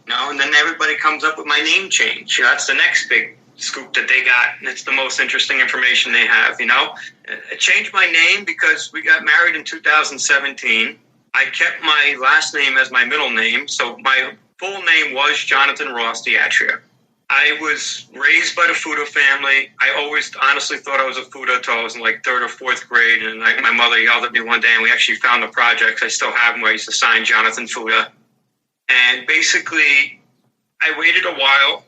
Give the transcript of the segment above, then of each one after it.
And then everybody comes up with my name change. That's the next big scoop that they got, and it's the most interesting information they have. I changed my name because we got married in 2017. I kept my last name as my middle name, so my full name was Jonathan Ross Diatria. I was raised by the Fuda family. I always honestly thought I was a Fuda until I was in like 3rd or 4th grade, and my mother yelled at me one day, and we actually found the projects. I still have them where I used to sign Jonathan Fuda. And basically, I waited a while,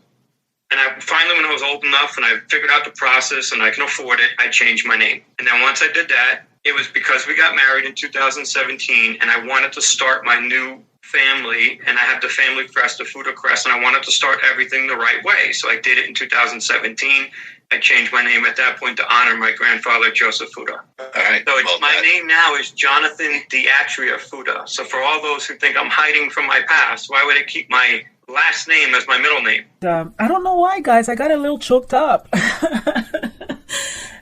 and I finally, when I was old enough and I figured out the process and I can afford it, I changed my name. And then once I did that, it was because we got married in 2017, and I wanted to start my new family, and I had the family crest, the Fuda crest, and I wanted to start everything the right way. So I did it in 2017. I changed my name at that point to honor my grandfather, Joseph Fuda. All right. So my name now is Jonathan Diatria Fuda. So for all those who think I'm hiding from my past, why would I keep my last name as my middle name? I don't know why, guys. I got a little choked up.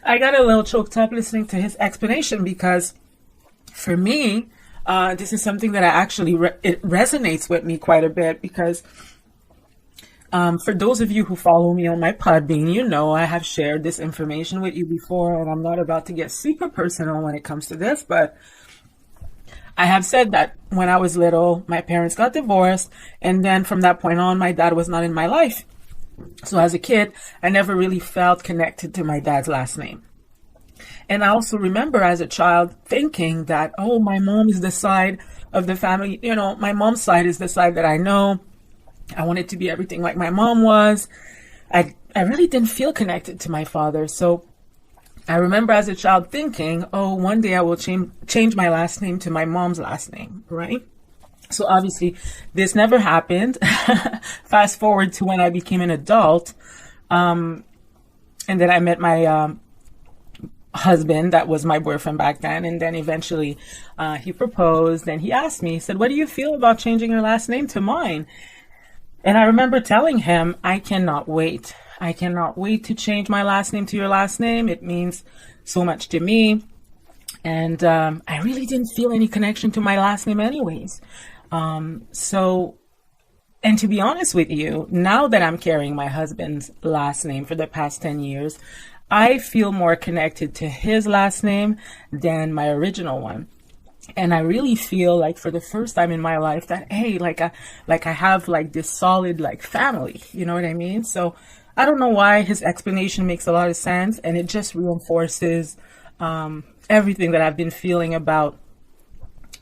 I got a little choked up listening to his explanation, because for me, this is something that I actually, it resonates with me quite a bit, because for those of you who follow me on my Podbean, I have shared this information with you before, and I'm not about to get super personal when it comes to this, but I have said that when I was little, my parents got divorced, and then from that point on, my dad was not in my life. So as a kid, I never really felt connected to my dad's last name. And I also remember as a child thinking that, oh, my mom is the side of the family. My mom's side is the side that I know. I wanted to be everything like my mom was. I really didn't feel connected to my father. So I remember as a child thinking, oh, one day I will change my last name to my mom's last name, right? So obviously this never happened. Fast forward to when I became an adult. And then I met my husband that was my boyfriend back then, and then eventually he proposed, and he asked me, he said, what do you feel about changing your last name to mine? And I remember telling him, I cannot wait to change my last name to your last name. It means so much to me, and I really didn't feel any connection to my last name anyways. And to be honest with you, now that I'm carrying my husband's last name for the past 10 years, I feel more connected to his last name than my original one. And I really feel like for the first time in my life that, hey, I have like this solid like family, you know what I mean? So I don't know why his explanation makes a lot of sense, and it just reinforces everything that I've been feeling about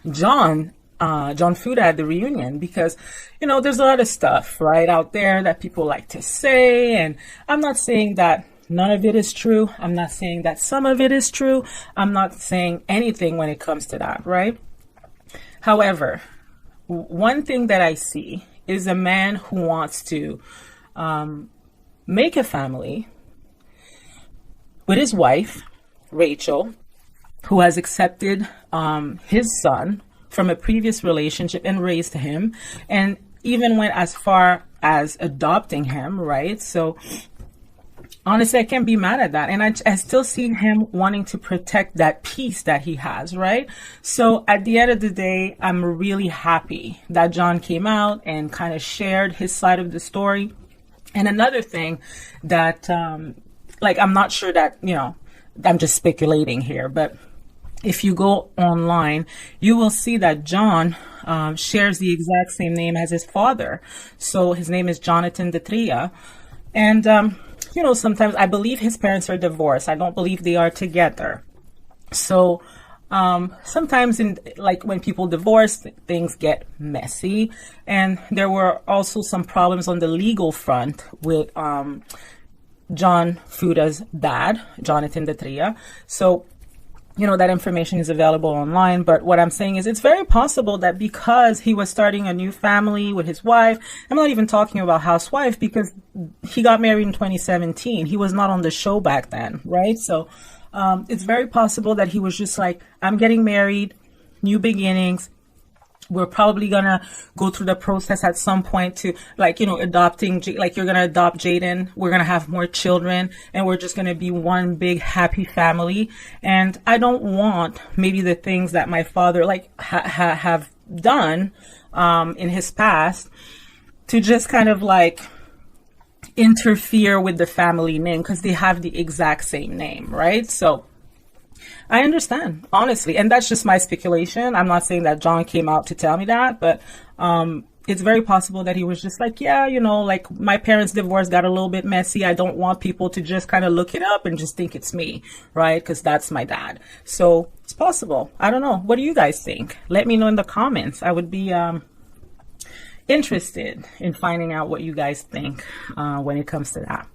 John Fuda at the reunion, because, there's a lot of stuff right out there that people like to say, and I'm not saying that none of it is true. I'm not saying that some of it is true. I'm not saying anything when it comes to that, right? However, one thing that I see is a man who wants to make a family with his wife, Rachel, who has accepted his son from a previous relationship and raised him, and even went as far as adopting him, right? So honestly, I can't be mad at that. And I still see him wanting to protect that peace that he has, right? So at the end of the day, I'm really happy that John came out and kind of shared his side of the story. And another thing that, I'm not sure that, I'm just speculating here, but if you go online, you will see that John shares the exact same name as his father. So his name is Jonathan Diatria. And, sometimes I believe his parents are divorced. I don't believe they are together. So sometimes when people divorce, things get messy. And there were also some problems on the legal front with John Fuda's dad, Jonathan Diatria. So that information is available online. But what I'm saying is it's very possible that because he was starting a new family with his wife, I'm not even talking about Housewife, because he got married in 2017. He was not on the show back then, right? So it's very possible that he was just like, I'm getting married, new beginnings. We're probably going to go through the process at some point to adopting, you're going to adopt Jaden. We're going to have more children, and we're just going to be one big happy family. And I don't want maybe the things that my father have done in his past to just kind of like interfere with the family name because they have the exact same name, right? So I understand, honestly, and that's just my speculation. I'm not saying that John came out to tell me that, but it's very possible that he was just like, yeah, you know, like my parents' divorce got a little bit messy. I don't want people to just kind of look it up and just think it's me, right? Because that's my dad. So it's possible. I don't know. What do you guys think? Let me know in the comments. I would be interested in finding out what you guys think when it comes to that.